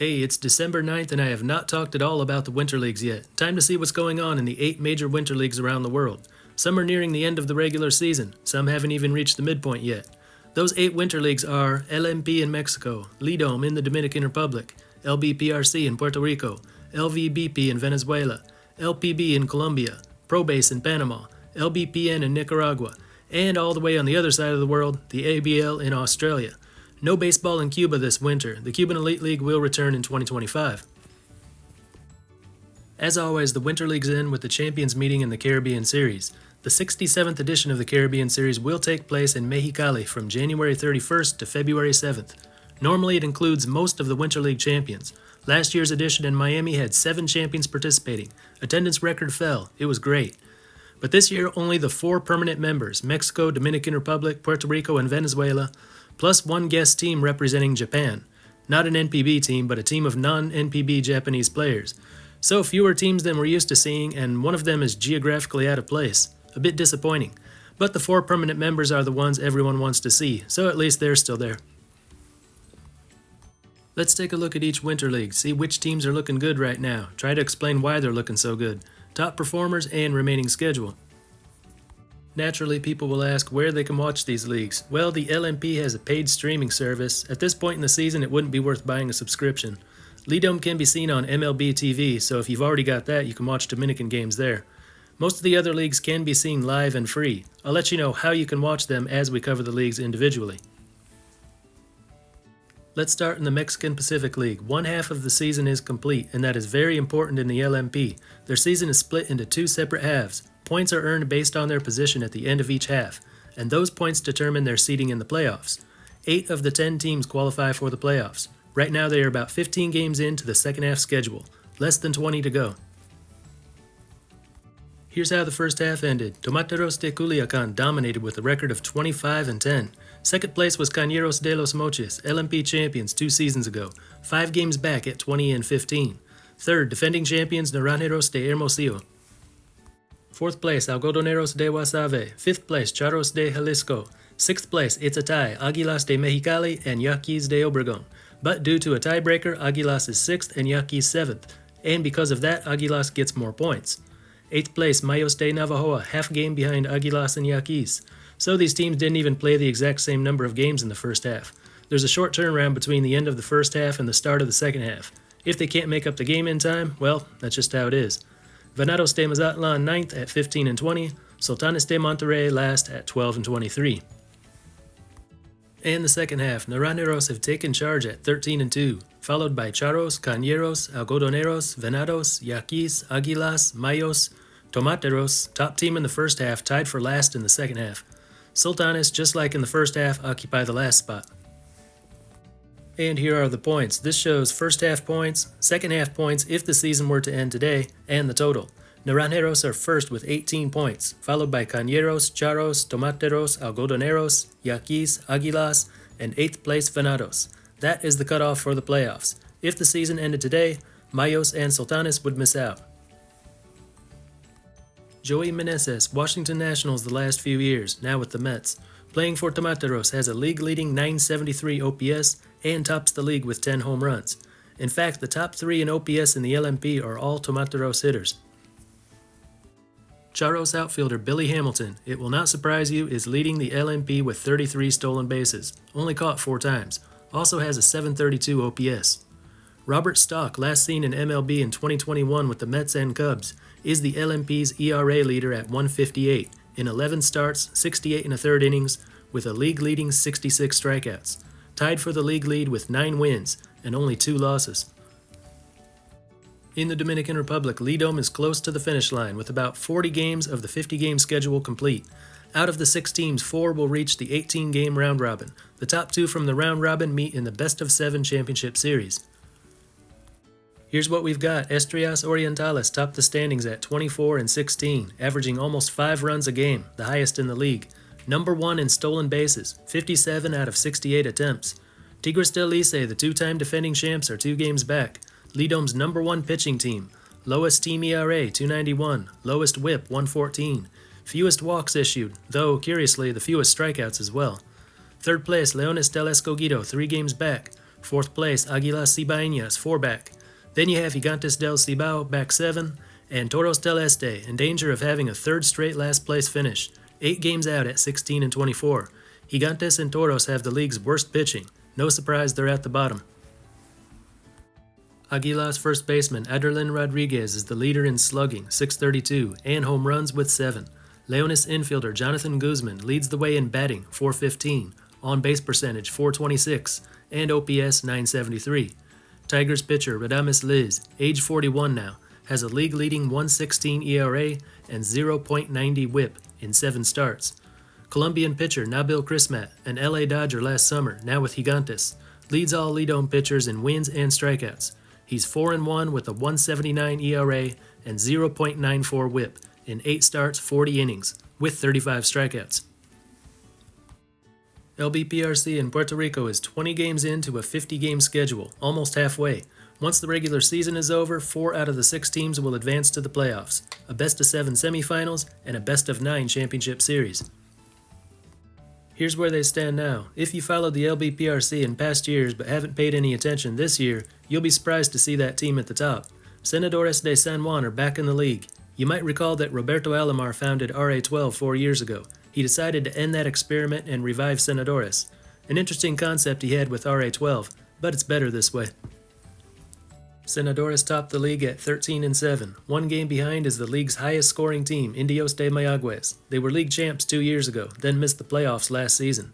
Hey, it's December 9th and I have not talked at all about the Winter Leagues yet. Time to see what's going on in the 8 major Winter Leagues around the world. Some are nearing the end of the regular season, some haven't even reached the midpoint yet. Those 8 Winter Leagues are LMP in Mexico, Lidom in the Dominican Republic, LBPRC in Puerto Rico, LVBP in Venezuela, LPB in Colombia, ProBase in Panama, LBPN in Nicaragua, and all the way on the other side of the world, the ABL in Australia. No baseball in Cuba this winter. The Cuban Elite League will return in 2025. As always, the Winter League's in with the Champions meeting in the Caribbean Series. The 67th edition of the Caribbean Series will take place in Mexicali from January 31st to February 7th. Normally it includes most of the Winter League champions. Last year's edition in Miami had 7 champions participating. Attendance record fell. It was great. But this year only the 4 permanent members, Mexico, Dominican Republic, Puerto Rico, and Venezuela, plus 1 guest team representing Japan. Not an NPB team, but a team of non-NPB Japanese players. So fewer teams than we're used to seeing, and one of them is geographically out of place. A bit disappointing. But the 4 permanent members are the ones everyone wants to see, so at least they're still there. Let's take a look at each Winter League, see which teams are looking good right now, try to explain why they're looking so good, top performers, and remaining schedule. Naturally, people will ask where they can watch these leagues. Well, the LMP has a paid streaming service. At this point in the season, it wouldn't be worth buying a subscription. Lidom can be seen on MLB TV, so if you've already got that, you can watch Dominican games there. Most of the other leagues can be seen live and free. I'll let you know how you can watch them as we cover the leagues individually. Let's start in the Mexican Pacific League. One half of the season is complete, and that is very important in the LMP. Their season is split into 2 separate halves. Points are earned based on their position at the end of each half, and those points determine their seeding in the playoffs. 8 of the 10 teams qualify for the playoffs. Right now they are about 15 games into the second half schedule, less than 20 to go. Here's how the first half ended. Tomateros de Culiacan dominated with a record of 25-10. Second place was Cañeros de los Mochis, LMP champions 2 seasons ago, 5 games back at 20-15. Third, defending champions Naranjeros de Hermosillo. Fourth place, Algodoneros de Guasave. Fifth place, Charros de Jalisco. Sixth place, it's a tie, Águilas de Mexicali and Yaquis de Obregón. But due to a tiebreaker, Águilas is 6th and Yaquis 7th. And because of that, Águilas gets more points. 8th place, Mayos de Navajoa, half game behind Águilas and Yaquis. So these teams didn't even play the exact same number of games in the first half. There's a short turnaround between the end of the first half and the start of the second half. If they can't make up the game in time, well, that's just how it is. Venados de Mazatlan 9th at 15-20, Sultanes de Monterrey last at 12-23. And the second half, Naranjeros have taken charge at 13-2, followed by Charros, Cañeros, Algodoneros, Venados, Yaquis, Águilas, Mayos, Tomateros, top team in the first half, tied for last in the second half. Sultanes, just like in the first half, occupy the last spot. And here are the points. This shows first half points, second half points if the season were to end today, and the total. Naranjeros are first with 18 points, followed by Cañeros, Charros, Tomateros, Algodoneros, Yaquis, Águilas, and 8th place Venados. That is the cutoff for the playoffs. If the season ended today, Mayos and Sultanes would miss out. Joey Meneses, Washington Nationals the last few years, now with the Mets. Playing for Tomateros, has a league-leading .973 OPS and tops the league with 10 home runs. In fact, the top 3 in OPS in the LMP are all Tomateros hitters. Charros outfielder Billy Hamilton, it will not surprise you, is leading the LMP with 33 stolen bases, only caught 4 times. Also has a .732 OPS. Robert Stock, last seen in MLB in 2021 with the Mets and Cubs, is the LMP's ERA leader at 158 in 11 starts, 68 1/3 innings, with a league-leading 66 strikeouts. Tied for the league lead with 9 wins and only 2 losses. In the Dominican Republic, Lidom is close to the finish line with about 40 games of the 50-game schedule complete. Out of the 6 teams, 4 will reach the 18-game round robin. The top 2 from the round robin meet in the best-of-7 championship series. Here's what we've got. Estrellas Orientales topped the standings at 24-16, averaging almost 5 runs a game, the highest in the league. Number 1 in stolen bases, 57 out of 68 attempts. Tigres del Licey, the 2-time defending champs, are 2 games back. Lidom's number 1 pitching team. Lowest team ERA, 291. Lowest whip, 114. Fewest walks issued, though, curiously, the fewest strikeouts as well. Third place, Leones del Escogido, 3 games back. Fourth place, Águilas Cibaeñas, 4 back. Then you have Gigantes del Cibao, back 7, and Toros del Este, in danger of having a third straight last place finish, 8 games out at 16 and 24. Gigantes and Toros have the league's worst pitching. No surprise they're at the bottom. Águilas first baseman Aderlin Rodriguez is the leader in slugging, 632, and home runs with 7. Leones infielder Jonathan Guzman leads the way in batting, 415, on base percentage, 426, and OPS, 973. Tigers pitcher Radames Liz, age 41 now, has a league-leading 1.16 ERA and 0.90 WHIP in 7 starts. Colombian pitcher Nabil Crismat, an LA Dodger last summer, now with Gigantes, leads all Lidom pitchers in wins and strikeouts. He's 4-1 with a 1.79 ERA and 0.94 WHIP in 8 starts, 40 innings, with 35 strikeouts. LBPRC in Puerto Rico is 20 games into a 50-game schedule, almost halfway. Once the regular season is over, 4 out of the 6 teams will advance to the playoffs, a best-of-7 semifinals, and a best-of-9 championship series. Here's where they stand now. If you followed the LBPRC in past years but haven't paid any attention this year, you'll be surprised to see that team at the top. Senadores de San Juan are back in the league. You might recall that Roberto Alomar founded RA12 4 years ago. He decided to end that experiment and revive Senadores. An interesting concept he had with RA12, but it's better this way. Senadores topped the league at 13-7. 1 game behind is the league's highest scoring team, Indios de Mayagüez. They were league champs 2 years ago, then missed the playoffs last season.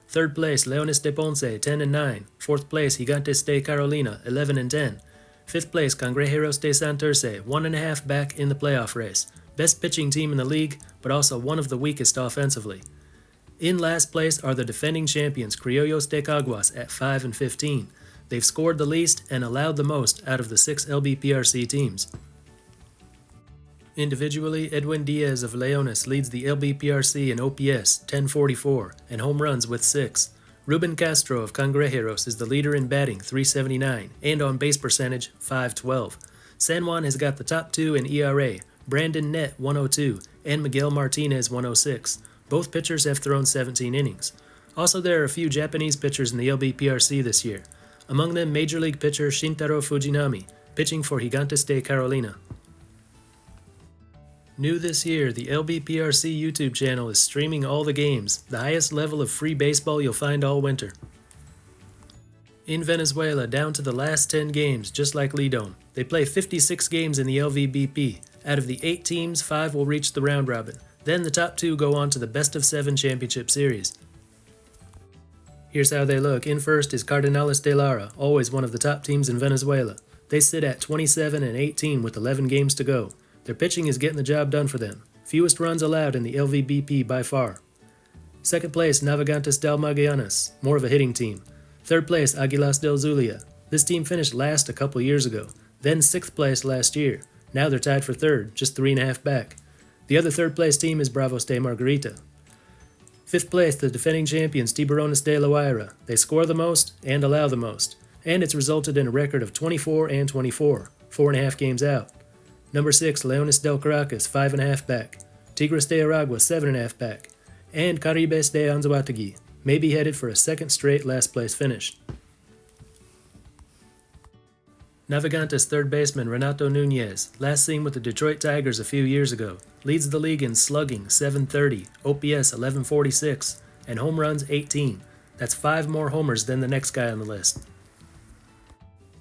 Third place, Leones de Ponce, 10-9. Fourth place, Gigantes de Carolina, 11-10. Fifth place, Cangrejeros de Santurce, 1.5 back in the playoff race. Best pitching team in the league, but also one of the weakest offensively. In last place are the defending champions, Criollos de Caguas, at 5-15. They've scored the least and allowed the most out of the 6 LBPRC teams. Individually, Edwin Diaz of Leones leads the LBPRC in OPS, 1044, and home runs with 6. Ruben Castro of Cangrejeros is the leader in batting, 379, and on base percentage, 512. San Juan has got the top 2 in ERA, Brandon Nett, 102, and Miguel Martinez, 106. Both pitchers have thrown 17 innings. Also, there are a few Japanese pitchers in the LBPRC this year. Among them, Major League pitcher Shintaro Fujinami, pitching for Gigantes de Carolina. New this year, the LBPRC YouTube channel is streaming all the games, the highest level of free baseball you'll find all winter. In Venezuela, down to the last 10 games, just like Lidom. They play 56 games in the LVBP. Out of the 8 teams, 5 will reach the round robin. Then the top 2 go on to the best-of-7 championship series. Here's how they look. In first is Cardenales de Lara, always one of the top teams in Venezuela. They sit at 27-18 with 11 games to go. Their pitching is getting the job done for them. Fewest runs allowed in the LVBP by far. Second place, Navegantes del Magallanes, more of a hitting team. Third place, Águilas del Zulia. This team finished last a couple years ago, then 6th place last year. Now they're tied for 3rd, just 3.5 back. The other 3rd place team is Bravos de Margarita. 5th place, the defending champions Tiburones de La Guaira. They score the most and allow the most, and it's resulted in a record of 24-24, 4.5 games out. Number 6, Leones del Caracas, 5.5 back. Tigres de Aragua, 7.5 back. And Caribes de Anzoátegui may be headed for a 2nd straight last place finish. Navegantes third baseman Renato Nunez, last seen with the Detroit Tigers a few years ago, leads the league in slugging, 730, OPS 1146, and home runs 18. That's 5 more homers than the next guy on the list.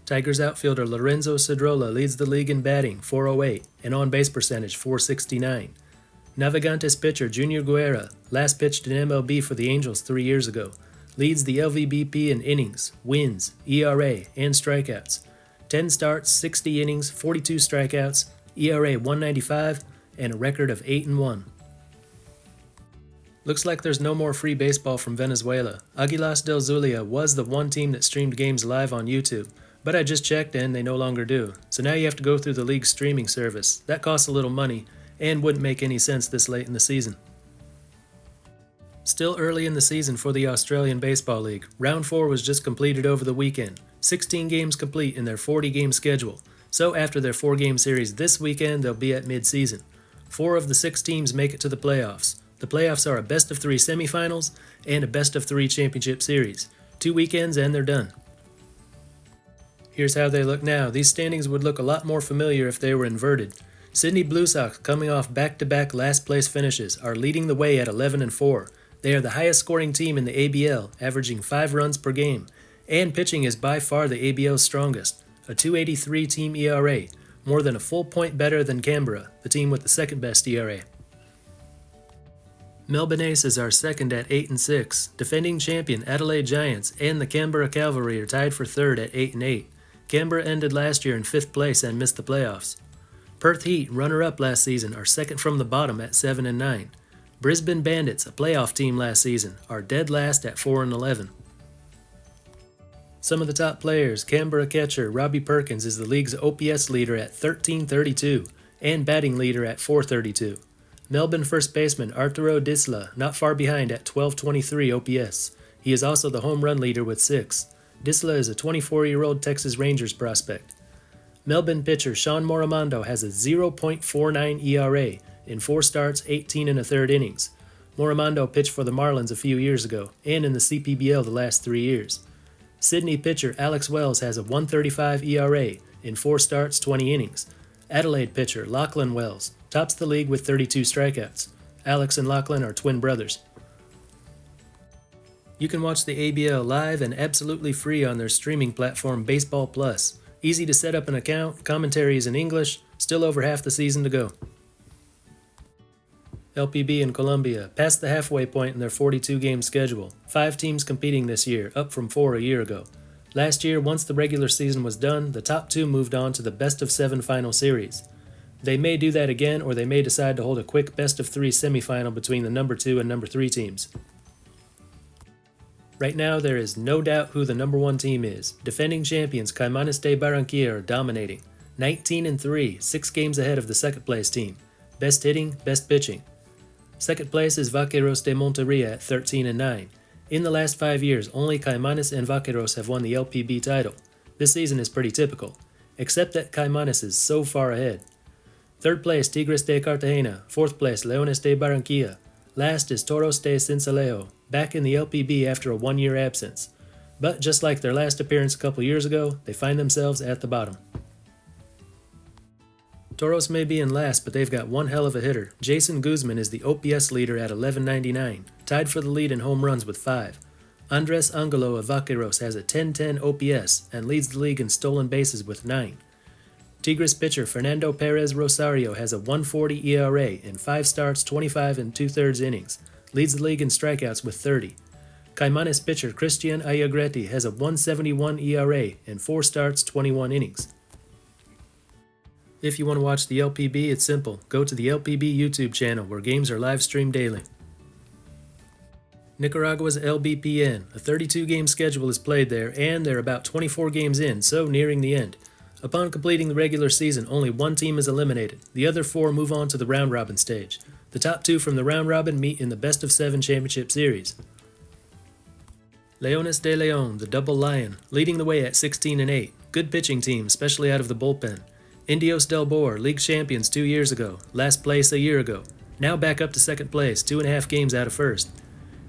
Tigers outfielder Lorenzo Cedrola leads the league in batting, 408, and on base percentage, 469. Navegantes pitcher Junior Guerra, last pitched in MLB for the Angels 3 years ago, leads the LVBP in innings, wins, ERA, and strikeouts. 10 starts, 60 innings, 42 strikeouts, ERA 195, and a record of 8-1. Looks like there's no more free baseball from Venezuela. Águilas del Zulia was the one team that streamed games live on YouTube, but I just checked and they no longer do. So now you have to go through the league's streaming service. That costs a little money and wouldn't make any sense this late in the season. Still early in the season for the Australian Baseball League. Round 4 was just completed over the weekend. 16 games complete in their 40-game schedule. So after their 4-game series this weekend, they'll be at mid-season. 4 of the 6 teams make it to the playoffs. The playoffs are a best-of-3 semifinals and a best-of-3 championship series. 2 weekends and they're done. Here's how they look now. These standings would look a lot more familiar if they were inverted. Sydney Blue Sox, coming off back-to-back last-place finishes, are leading the way at 11-4. They are the highest-scoring team in the ABL, averaging 5 runs per game, and pitching is by far the ABL's strongest, a .283 team ERA, more than a full point better than Canberra, the team with the second-best ERA. Melbourne Aces are second at 8-6. Defending champion Adelaide Giants and the Canberra Cavalry are tied for third at 8-8. Canberra ended last year in 5th place and missed the playoffs. Perth Heat, runner-up last season, are second from the bottom at 7-9. Brisbane Bandits, a playoff team last season, are dead last at 4-11. Some of the top players: Canberra catcher Robbie Perkins is the league's OPS leader at 1332 and batting leader at 432. Melbourne first baseman Arturo Disla not far behind at 1223 OPS. He is also the home run leader with 6. Disla is a 24-year-old Texas Rangers prospect. Melbourne pitcher Sean Morimando has a 0.49 ERA in 4 starts, 18 1/3 innings. Morimando pitched for the Marlins a few years ago and in the CPBL the last 3 years. Sydney pitcher Alex Wells has a 1.35 ERA in 4 starts, 20 innings. Adelaide pitcher Lachlan Wells tops the league with 32 strikeouts. Alex and Lachlan are twin brothers. You can watch the ABL live and absolutely free on their streaming platform Baseball Plus. Easy to set up an account, commentary is in English, still over half the season to go. LPB in Colombia passed the halfway point in their 42-game schedule. 5 teams competing this year, up from 4 a year ago. Last year, once the regular season was done, the top 2 moved on to the best-of-7 final series. They may do that again, or they may decide to hold a quick best-of-3 semifinal between the number 2 and number 3 teams. Right now, there is no doubt who the number 1 team is. Defending champions Caimanes de Barranquilla are dominating. 19-3, 6 games ahead of the second-place team. Best hitting, best pitching. Second place is Vaqueros de Monteria at 13-9. In the last 5 years, only Caimanes and Vaqueros have won the LPB title. This season is pretty typical, except that Caimanes is so far ahead. Third place, Tigres de Cartagena. Fourth place, Leones de Barranquilla. Last is Toros de Sincelejo, back in the LPB after a 1-year absence. But just like their last appearance a couple years ago, they find themselves at the bottom. Toros may be in last, but they've got one hell of a hitter. Jason Guzman is the OPS leader at 1199, tied for the lead in home runs with 5. Andres Angelo of Vaqueros has a 1010 OPS and leads the league in stolen bases with 9. Tigres pitcher Fernando Perez Rosario has a 1.40 ERA in 5 starts, 25 2/3 innings, leads the league in strikeouts with 30. Caimanes pitcher Christian Ayagreti has a 1.71 ERA in 4 starts, 21 innings. If you want to watch the LPB, it's simple. Go to the LPB YouTube channel where games are live streamed daily. Nicaragua's LBPN, a 32-game schedule is played there, and they're about 24 games in, so nearing the end. Upon completing the regular season, only 1 team is eliminated. The other 4 move on to the round-robin stage. The top 2 from the round-robin meet in the best-of-7 championship series. Leones de Leon, the double lion, leading the way at 16-8. Good pitching team, especially out of the bullpen. Indios del Bor, league champions 2 years ago, last place a year ago. Now back up to second place, 2.5 games out of first.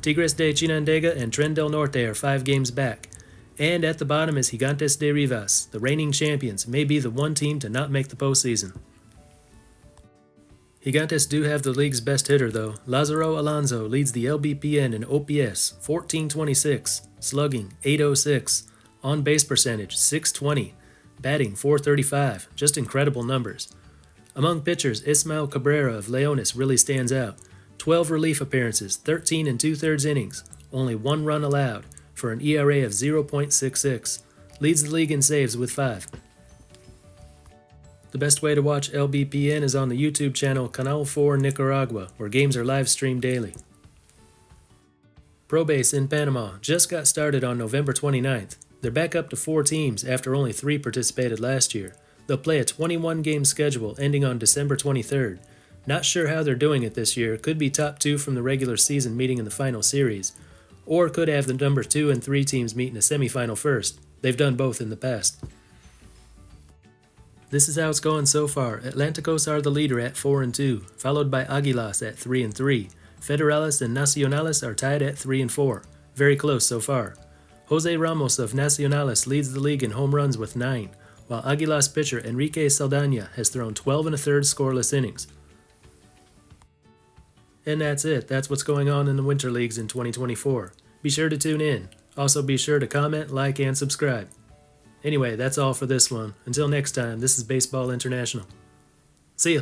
Tigres de Chinandega and Tren del Norte are 5 games back. And at the bottom is Gigantes de Rivas, the reigning champions, may be the one team to not make the postseason. Gigantes do have the league's best hitter though. Lazaro Alonso leads the LBPN in OPS, 1426, slugging, 806, on-base percentage, 620, batting, 435, just incredible numbers. Among pitchers, Ismael Cabrera of Leones really stands out. 12 relief appearances, 13 2/3 innings, only 1 run allowed, for an ERA of 0.66, leads the league in saves with 5. The best way to watch LBPN is on the YouTube channel Canal 4 Nicaragua, where games are live streamed daily. Pro Base in Panama just got started on November 29th. They're back up to 4 teams after only 3 participated last year. They'll play a 21-game schedule ending on December 23rd. Not sure how they're doing it this year. Could be top 2 from the regular season meeting in the final series, or could have the number 2 and 3 teams meet in a semifinal first. They've done both in the past. This is how it's going so far. Atlanticos are the leader at 4-2, followed by Águilas at 3-3. Federales and Nacionales are tied at 3-4. Very close so far. Jose Ramos of Nacionales leads the league in home runs with 9, while Aguilas pitcher Enrique Saldana has thrown 12 1/3 scoreless innings. And that's it. That's what's going on in the Winter Leagues in 2024. Be sure to tune in. Also be sure to comment, like, and subscribe. Anyway, that's all for this one. Until next time, this is Baseball International. See ya!